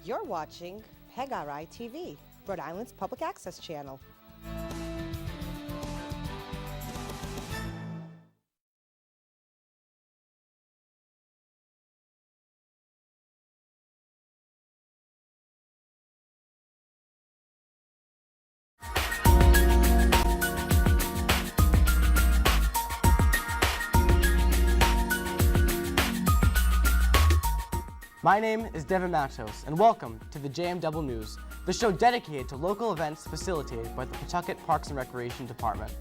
You're watching PEGRI TV, Rhode Island's public access channel. My name is Devin Matos, and welcome to the JMW News, the show dedicated to local events facilitated by the Pawtucket Parks and Recreation Department.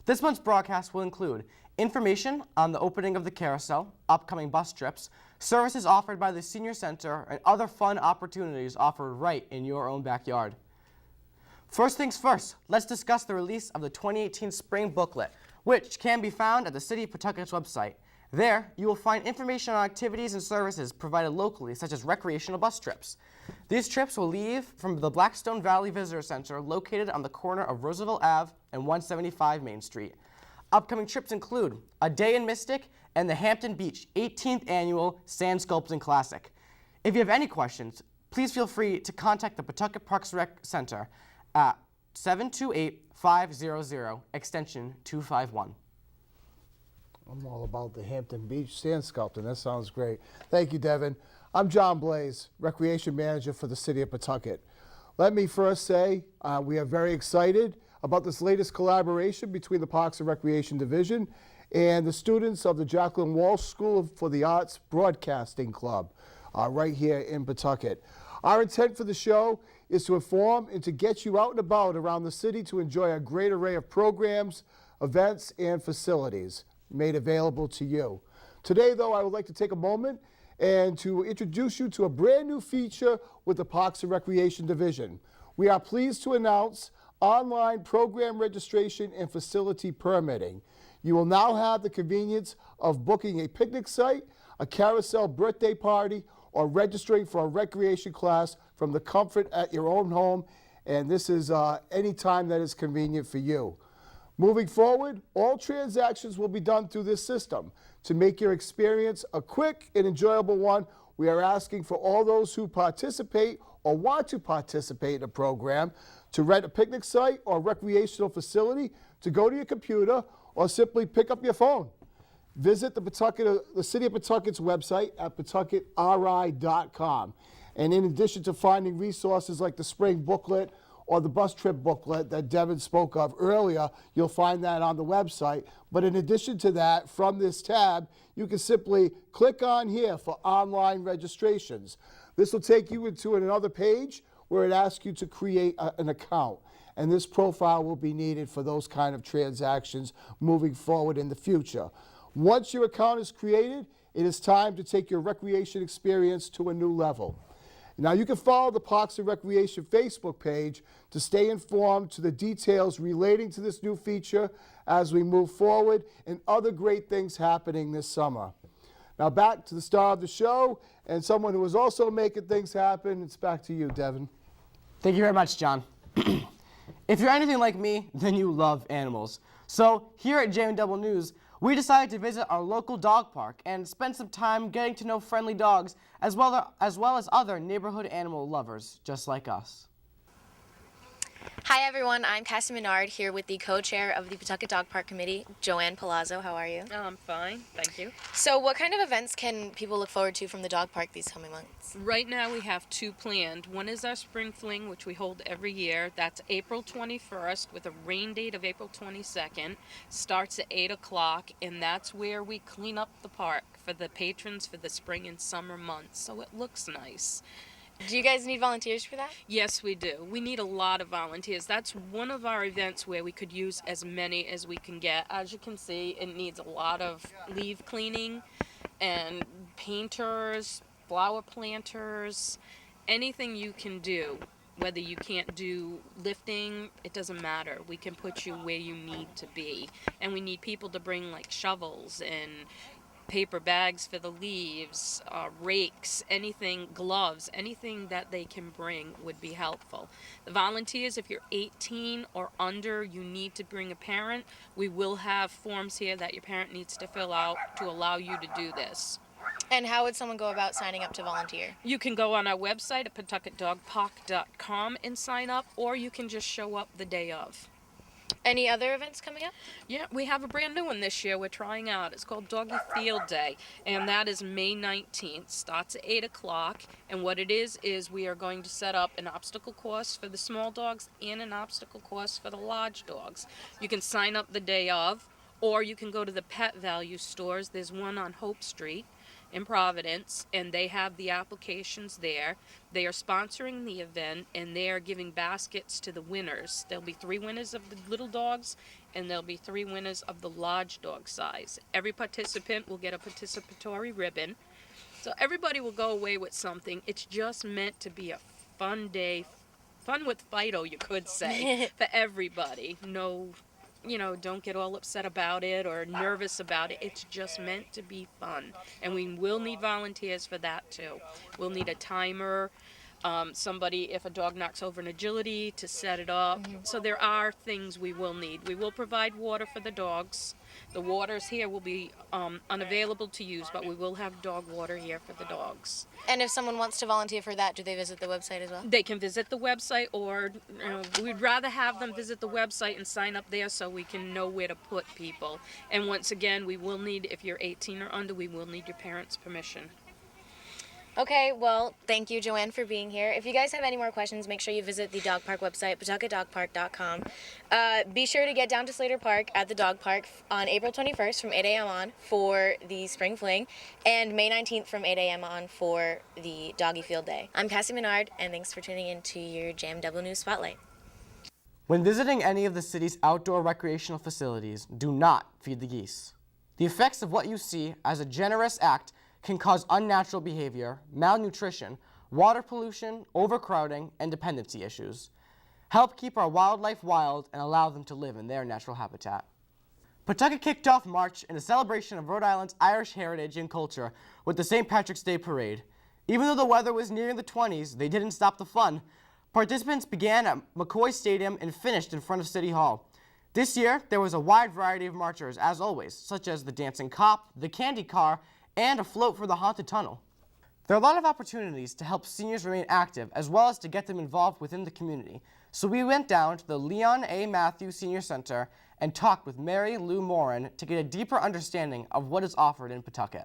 This month's broadcast will include information on the opening of the carousel, upcoming bus trips, services offered by the Senior Center, and other fun opportunities offered right in your own backyard. First things first, let's discuss the release of the 2018 Spring Booklet, which can be found at the City of Pawtucket's website. There, you will find information on activities and services provided locally, such as recreational bus trips. These trips will leave from the Blackstone Valley Visitor Center located on the corner of Roosevelt Ave and 175 Main Street. Upcoming trips include a day in Mystic and the Hampton Beach 18th Annual Sand Sculpting Classic. If you have any questions, please feel free to contact the Pawtucket Parks Rec Center at 728-500, extension 251. I'm all about the Hampton Beach sand sculpting. That sounds great. Thank you, Devin. I'm John Blaze, Recreation Manager for the City of Pawtucket. Let me first say we are very excited about this latest collaboration between the Parks and Recreation Division and the students of the Jacqueline Walsh School for the Arts Broadcasting Club right here in Pawtucket. Our intent for the show is to inform and to get you out and about around the city to enjoy a great array of programs, events, and facilities made available to you. Today, though, I would like to take a moment and to introduce you to a brand new feature with the Parks and Recreation Division. We are pleased to announce online program registration and facility permitting. You will now have the convenience of booking a picnic site, a carousel birthday party, or registering for a recreation class from the comfort at your own home, and this is any time that is convenient for you. Moving forward, all transactions will be done through this system. To make your experience a quick and enjoyable one, we are asking for all those who participate or want to participate in a program to rent a picnic site or recreational facility to go to your computer or simply pick up your phone. Visit the City of Pawtucket's website at pawtucketri.com. And in addition to finding resources like the spring booklet or the bus trip booklet that Devin spoke of earlier, you'll find that on the website. But in addition to that, from this tab, you can simply click on here for online registrations. This will take you into another page where it asks you to create an account. And this profile will be needed for those kind of transactions moving forward in the future. Once your account is created, it is time to take your recreation experience to a new level. Now, you can follow the Parks and Recreation Facebook page to stay informed to the details relating to this new feature as we move forward and other great things happening this summer. Now, back to the star of the show and someone who is also making things happen. It's back to you, Devin. Thank you very much, John. If you're anything like me, then you love animals. So here at JMW News, we decided to visit our local dog park and spend some time getting to know friendly dogs as well as other neighborhood animal lovers just like us. Hi everyone, I'm Cassie Menard here with the co-chair of the Pawtucket Dog Park Committee, Joanne Palazzo. How are you? I'm fine, thank you. So what kind of events can people look forward to from the dog park these coming months? Right now we have two planned. One is our spring fling, which we hold every year. That's April 21st with a rain date of April 22nd. Starts at 8 o'clock, and that's where we clean up the park for the patrons for the spring and summer months, so it looks nice. Do you guys need volunteers for that? Yes, we do. We need a lot of volunteers. That's one of our events where we could use as many as we can get. As you can see, it needs a lot of leaf cleaning and painters, flower planters, anything you can do. Whether you can't do lifting, it doesn't matter. We can put you where you need to be. And we need people to bring like shovels and paper bags for the leaves, rakes, anything, gloves, anything that they can bring would be helpful. The volunteers, if you're 18 or under, you need to bring a parent. We will have forms here that your parent needs to fill out to allow you to do this. And how would someone go about signing up to volunteer? You can go on our website at pawtucketdogpark.com and sign up, or you can just show up the day of. Any other events coming up? Yeah, we have a brand new one this year we're trying out. It's called Doggy Field Day, and that is May 19th. Starts at 8 o'clock, and what it is we are going to set up an obstacle course for the small dogs and an obstacle course for the large dogs. You can sign up the day of, or you can go to the Pet Value stores. There's one on Hope Street in Providence, and they have the applications there. They are sponsoring the event, and they are giving baskets to the winners. There'll be 3 winners of the little dogs, and there'll be 3 winners of the large dog size. Every participant will get a participatory ribbon, so everybody will go away with something. It's just meant to be a fun day, fun with Fido, you could say, for everybody. No, don't get all upset about it or nervous about it. It's just meant to be fun. And we will need volunteers for that too. We'll need a timer, somebody, if a dog knocks over an agility, to set it up. So there are things we will need. We will provide water for the dogs. The waters here will be unavailable to use, but we will have dog water here for the dogs. And if someone wants to volunteer for that, do they visit the website as well? They can visit the website, or we'd rather have them visit the website and sign up there so we can know where to put people. And once again, we will need, if you're 18 or under, we will need your parents' permission. Okay, well, thank you, Joanne, for being here. If you guys have any more questions, make sure you visit the dog park website, pawtucketdogpark.com. Be sure to get down to Slater Park at the dog park on April 21st from 8 a.m. on for the Spring Fling, and May 19th from 8 a.m. on for the Doggy Field Day. I'm Cassie Menard, and thanks for tuning in to your JMW News Spotlight. When visiting any of the city's outdoor recreational facilities, do not feed the geese. The effects of what you see as a generous act can cause unnatural behavior, malnutrition, water pollution, overcrowding, and dependency issues. Help keep our wildlife wild and allow them to live in their natural habitat. Pawtucket kicked off March in a celebration of Rhode Island's Irish heritage and culture with the St. Patrick's Day Parade. Even though the weather was nearing the 20s, they didn't stop the fun. Participants began at McCoy Stadium and finished in front of City Hall. This year, there was a wide variety of marchers, as always, such as the Dancing Cop, the Candy Car, and a float for the Haunted Tunnel. There are a lot of opportunities to help seniors remain active, as well as to get them involved within the community. So we went down to the Leon A. Matthews Senior Center and talked with Mary Lou Morin to get a deeper understanding of what is offered in Pawtucket.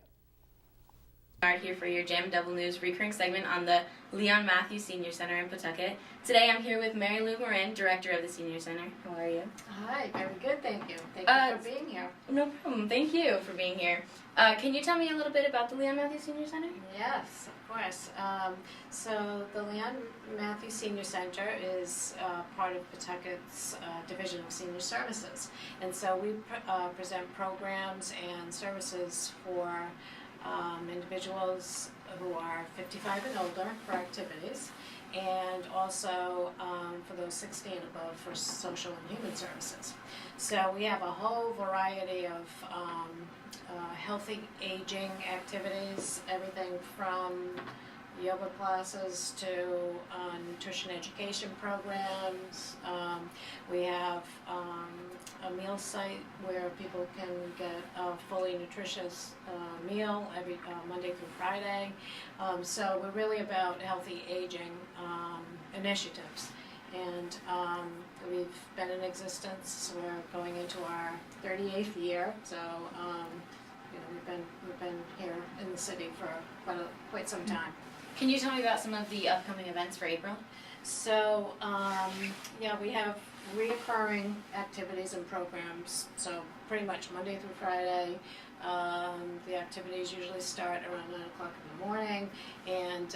Here for your JMW News recurring segment on the Leon Matthews Senior Center in Pawtucket. Today I'm here with Mary Lou Morin, Director of the Senior Center. How are you? Hi, very good, thank you. Thank you for being here. No problem. Thank you for being here. Can you tell me a little bit about the Leon Matthews Senior Center? Yes, of course. So the Leon Matthews Senior Center is part of Pawtucket's Division of Senior Services. And so we present programs and services for individuals who are 55 and older for activities, and also for those 60 and above for social and human services. So we have a whole variety of healthy aging activities, everything from yoga classes to nutrition education programs. We have a meal site where people can get a fully nutritious meal every Monday through Friday. So we're really about healthy aging initiatives. And we've been in existence. We're going into our 38th year. So we've been here in the city for quite some time. Can you tell me about some of the upcoming events for April? So, we have reoccurring activities and programs, so pretty much Monday through Friday. The activities usually start around 9 o'clock in the morning, and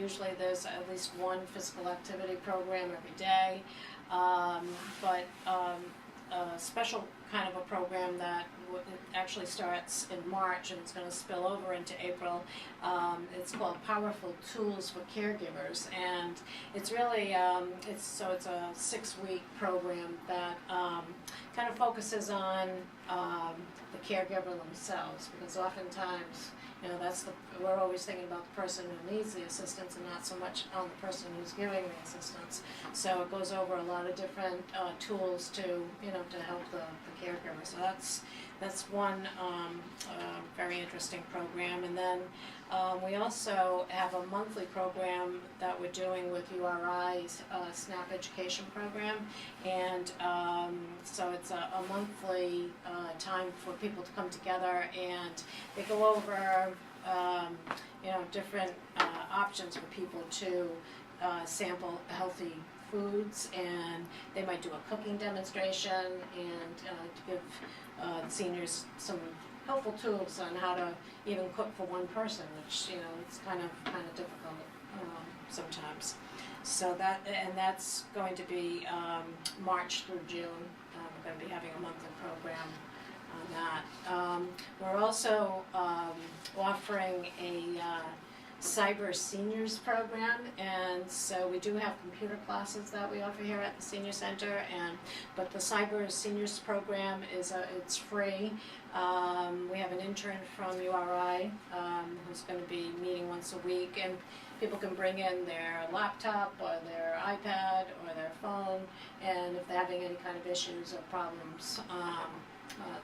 usually there's at least one physical activity program every day, but a special kind of a program that actually starts in March and it's going to spill over into April. It's called Powerful Tools for Caregivers, and it's really it's a 6-week program that kind of focuses on the caregiver themselves, because oftentimes that's we're always thinking about the person who needs the assistance and not so much on the person who's giving the assistance. So it goes over a lot of different tools to, to help the caregiver. So that's one very interesting program. And then we also have a monthly program that we're doing with URI's SNAP education program. And so it's a monthly time for people to come together, and they go over different options for people to sample healthy foods, and they might do a cooking demonstration and to give the seniors some helpful tools on how to even cook for one person, which it's kind of difficult sometimes. So that's going to be March through June. We're going to be having a monthly program on that. We're also offering a cyber seniors program, and so we do have computer classes that we offer here at the senior center, but the cyber seniors program it's free. We have an intern from URI who's going to be meeting once a week, and people can bring in their laptop or their iPad or their phone, and if they're having any kind of issues or problems,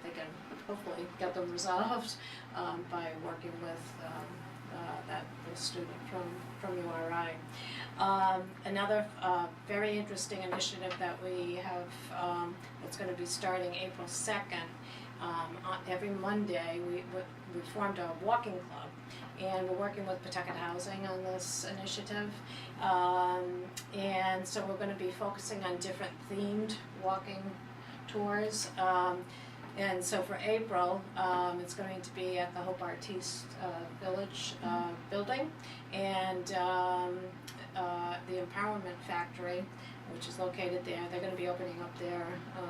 they can hopefully get them resolved by working with the student from URI. Another very interesting initiative that we have that's going to be starting April 2nd. Every Monday we formed a walking club, and we're working with Pawtucket Housing on this initiative. And so we're going to be focusing on different themed walking tours. And so for April, it's going to be at the Hope Artiste Village building, and the Empowerment Factory, which is located there. They're going to be opening up their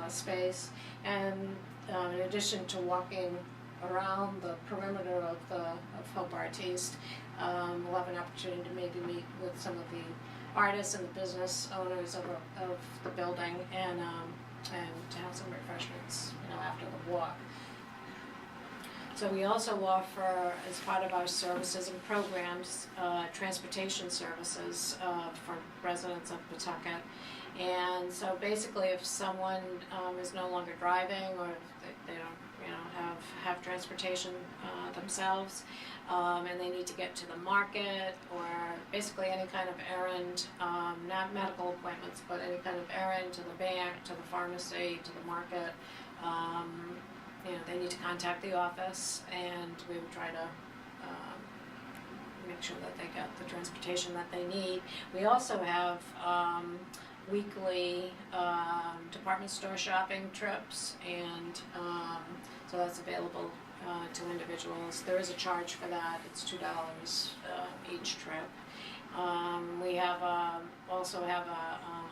space, and in addition to walking around the perimeter of Hope Artiste, we'll have an opportunity to maybe meet with some of the artists and the business owners of the building, and to have some refreshments, after the walk. So we also offer, as part of our services and programs, transportation services for residents of Pawtucket. And so basically, if someone is no longer driving, or if they don't, have transportation themselves, and they need to get to the market, or basically any kind of errand, not medical appointments, but any kind of errand to the bank, to the pharmacy, to the market, they need to contact the office, and we would try to make sure that they get the transportation that they need. We also have weekly department store shopping trips, and so that's available to individuals. There is a charge for that. It's $2 each trip. We have also have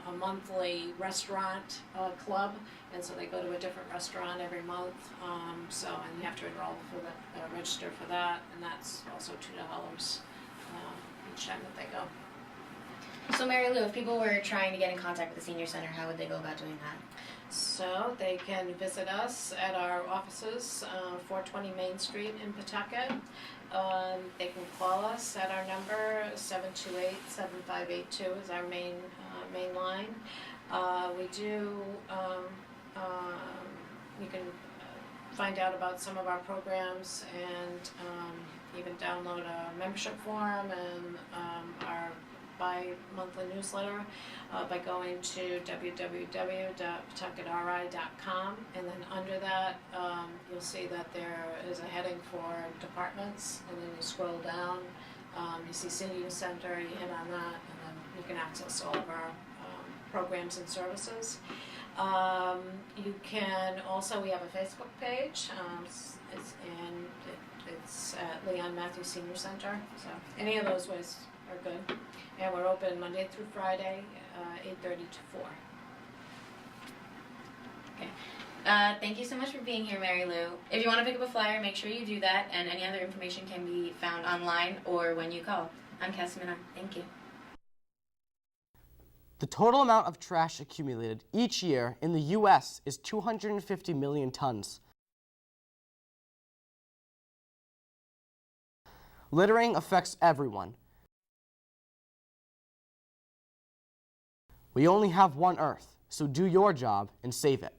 a monthly restaurant club, and so they go to a different restaurant every month. And you have to enroll for the register for that, and that's also $2 each time that they go. So Mary Lou, if people were trying to get in contact with the Senior Center, how would they go about doing that? So they can visit us at our offices, 420 Main Street in Pawtucket. They can call us at our number, 728-7582 is our main line. We do, you can find out about some of our programs, and even download a membership form and our bi-monthly newsletter by going to www.pawtucketri.com, and then under that you'll see that there is a heading for departments, and then you scroll down, you see Senior Center, you hit on that, and then you can access all of our programs and services. You can also, we have a Facebook page, it's at Leon Matthews Senior Center, so any of those ways are good. And we're open Monday through Friday, 8:30 to 4. Okay. Thank you so much for being here, Mary Lou. If you want to pick up a flyer, make sure you do that, and any other information can be found online or when you call. I'm Cassie Minar. Thank you. The total amount of trash accumulated each year in the U.S. is 250 million tons. Littering affects everyone. We only have one Earth, so do your job and save it.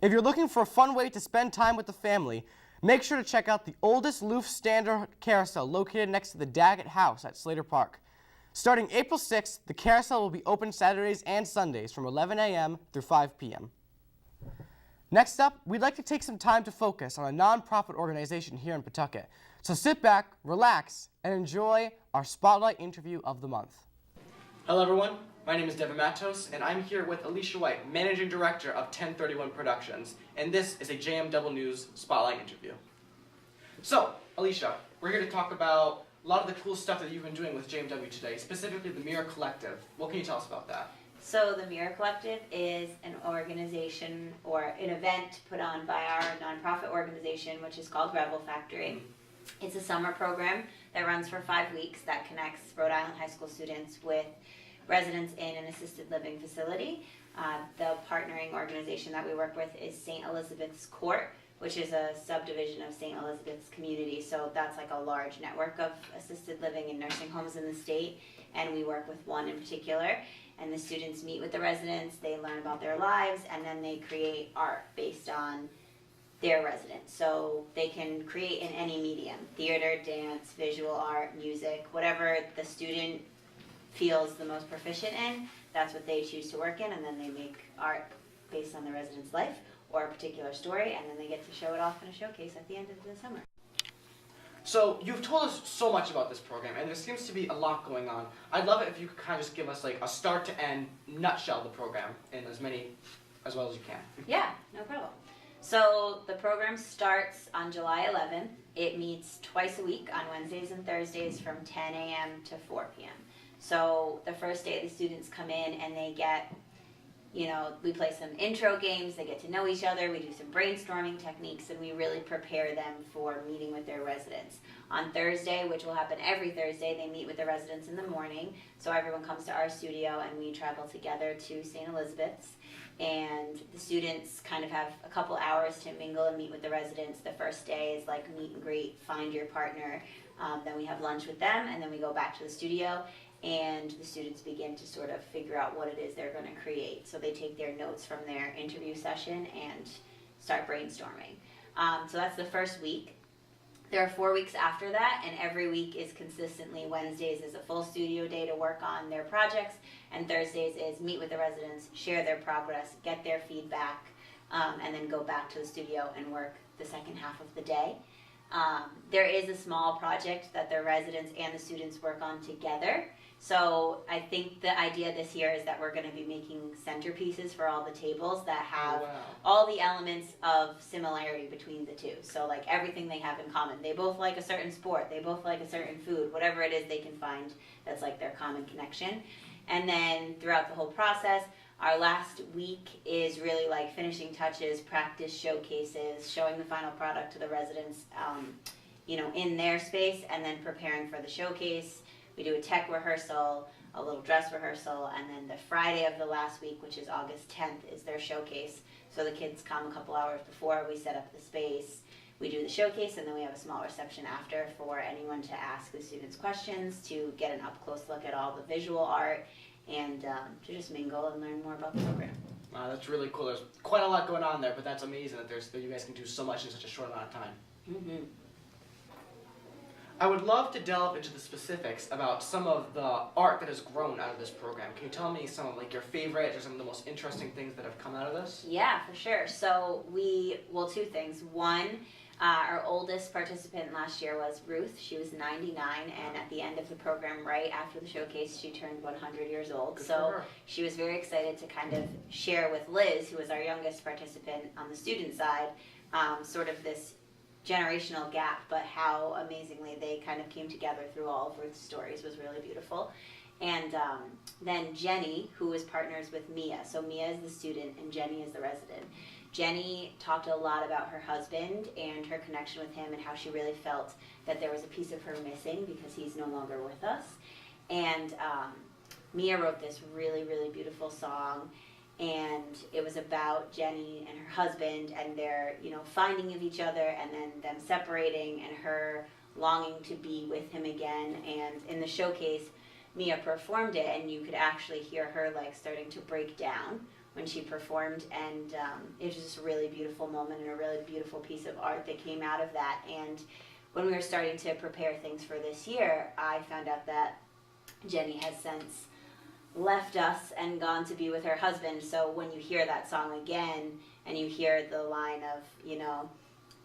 If you're looking for a fun way to spend time with the family, make sure to check out the oldest Loof Stander carousel located next to the Daggett House at Slater Park. Starting April 6th, the carousel will be open Saturdays and Sundays from 11 a.m. through 5 p.m. Next up, we'd like to take some time to focus on a nonprofit organization here in Pawtucket. So sit back, relax, and enjoy our Spotlight interview of the month. Hello everyone, my name is Devin Matos, and I'm here with Alicia White, Managing Director of 1031 Productions, and this is a JM Double News Spotlight interview. So, Alicia, we're here to talk about a lot of the cool stuff that you've been doing with JMW today, specifically the Mirror Collective. What can you tell us about that? So the Mirror Collective is an organization or an event put on by our nonprofit organization, which is called Rebel Factory. It's a summer program that runs for 5 weeks that connects Rhode Island high school students with residents in an assisted living facility. The partnering organization that we work with is St. Elizabeth's Court, which is a subdivision of St. Elizabeth's Community. So that's like a large network of assisted living and nursing homes in the state, and we work with one in particular. And the students meet with the residents, they learn about their lives, and then they create art based on their residents. So they can create in any medium: theater, dance, visual art, music, whatever the student feels the most proficient in, that's what they choose to work in, and then they make art based on the resident's life or a particular story, and then they get to show it off in a showcase at the end of the summer. So you've told us so much about this program, and there seems to be a lot going on. I'd love it if you could kind of just give us like a start to end nutshell of the program in as well as you can. Yeah, no problem. So the program starts on July 11th. It meets twice a week on Wednesdays and Thursdays from 10 a.m. to 4 p.m. So the first day the students come in and they get, we play some intro games, they get to know each other, we do some brainstorming techniques, and we really prepare them for meeting with their residents. On Thursday, which will happen every Thursday, they meet with the residents in the morning. So everyone comes to our studio and we travel together to St. Elizabeth's. And the students kind of have a couple hours to mingle and meet with the residents. The first day is like meet and greet, find your partner. Then we have lunch with them, and then we go back to the studio. And the students begin to sort of figure out what it is they're going to create. So they take their notes from their interview session and start brainstorming. So that's the first week. There are 4 weeks after that, and every week is consistently Wednesdays is a full studio day to work on their projects, and Thursdays is meet with the residents, share their progress, get their feedback, and then go back to the studio and work the second half of the day. There is a small project that the residents and the students work on together. So I think the idea this year is that we're going to be making centerpieces for all the tables that have all the elements of similarity between the two. So like everything they have in common. They both like a certain sport. They both like a certain food. Whatever it is they can find that's like their common connection. And then throughout the whole process, our last week is really like finishing touches, practice showcases, showing the final product to the residents, in their space, and then preparing for the showcase. We do a tech rehearsal, a little dress rehearsal, and then the Friday of the last week, which is August 10th, is their showcase. So the kids come a couple hours before, we set up the space, we do the showcase, and then we have a small reception after for anyone to ask the students questions, to get an up-close look at all the visual art, and to just mingle and learn more about the program. Wow, that's really cool. There's quite a lot going on there, but that's amazing that you guys can do so much in such a short amount of time. Mm-hmm. I would love to delve into the specifics about some of the art that has grown out of this program. Can you tell me some of your favorites or some of the most interesting things that have come out of this? Yeah, for sure. So two things. One, our oldest participant last year was Ruth. She was 99, and at the end of the program, right after the showcase, she turned 100 years old. Good so for her. She was very excited to kind of share with Liz, who was our youngest participant on the student side, sort of this generational gap, but how amazingly they kind of came together through all of Ruth's stories was really beautiful. And then Jenny, who is partners with Mia. So Mia is the student and Jenny is the resident. Jenny talked a lot about her husband and her connection with him and how she really felt that there was a piece of her missing because he's no longer with us. And Mia wrote this really, really beautiful song, and it was about Jenny and her husband and their, finding of each other and then them separating and her longing to be with him again. And in the showcase, Mia performed it, and you could actually hear her like starting to break down when she performed, and it was just a really beautiful moment and a really beautiful piece of art that came out of that. And when we were starting to prepare things for this year, I found out that Jenny has since left us and gone to be with her husband. So when you hear that song again and you hear the line of,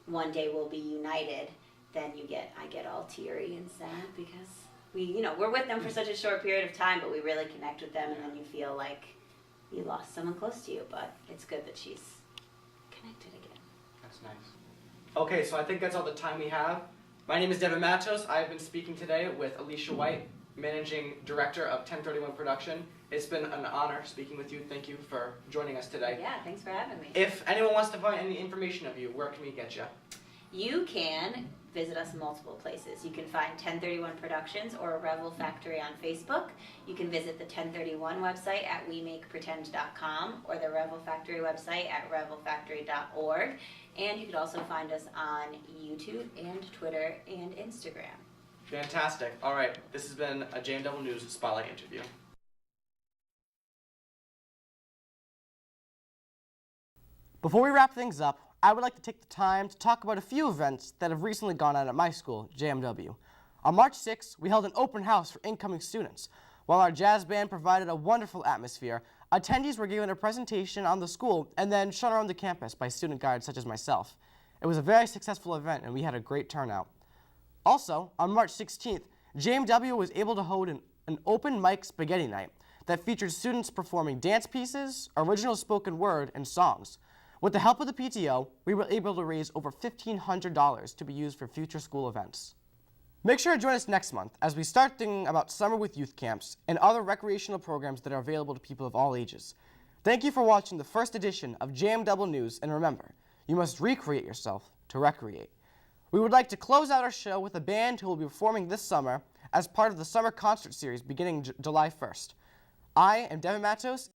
one day we'll be united, then I get all teary and sad because we're with them for such a short period of time, but we really connect with them, and then you feel like you lost someone close to you, but it's good that she's connected again. That's nice. Okay, so I think that's all the time we have. My name is Devin Matos. I've been speaking today with Alicia White, Managing Director of 1031 Production. It's been an honor speaking with you. Thank you for joining us today. Yeah, thanks for having me. If anyone wants to find any information of you, where can we get you? You can visit us in multiple places. You can find 1031 Productions or Revel Factory on Facebook. You can visit the 1031 website at wemakepretend.com or the Revel Factory website at revelfactory.org. And you can also find us on YouTube and Twitter and Instagram. Fantastic. All right, this has been a JMW News Spotlight interview. Before we wrap things up, I would like to take the time to talk about a few events that have recently gone on at my school, JMW. On March 6th, we held an open house for incoming students. While our jazz band provided a wonderful atmosphere, attendees were given a presentation on the school and then shown around the campus by student guides such as myself. It was a very successful event and we had a great turnout. Also, on March 16th, JMW was able to hold an open mic spaghetti night that featured students performing dance pieces, original spoken word, and songs. With the help of the PTO, we were able to raise over $1,500 to be used for future school events. Make sure to join us next month as we start thinking about summer with youth camps and other recreational programs that are available to people of all ages. Thank you for watching the first edition of JMW News, and remember, you must recreate yourself to recreate. We would like to close out our show with a band who will be performing this summer as part of the summer concert series beginning July 1st. I am Devin Matos.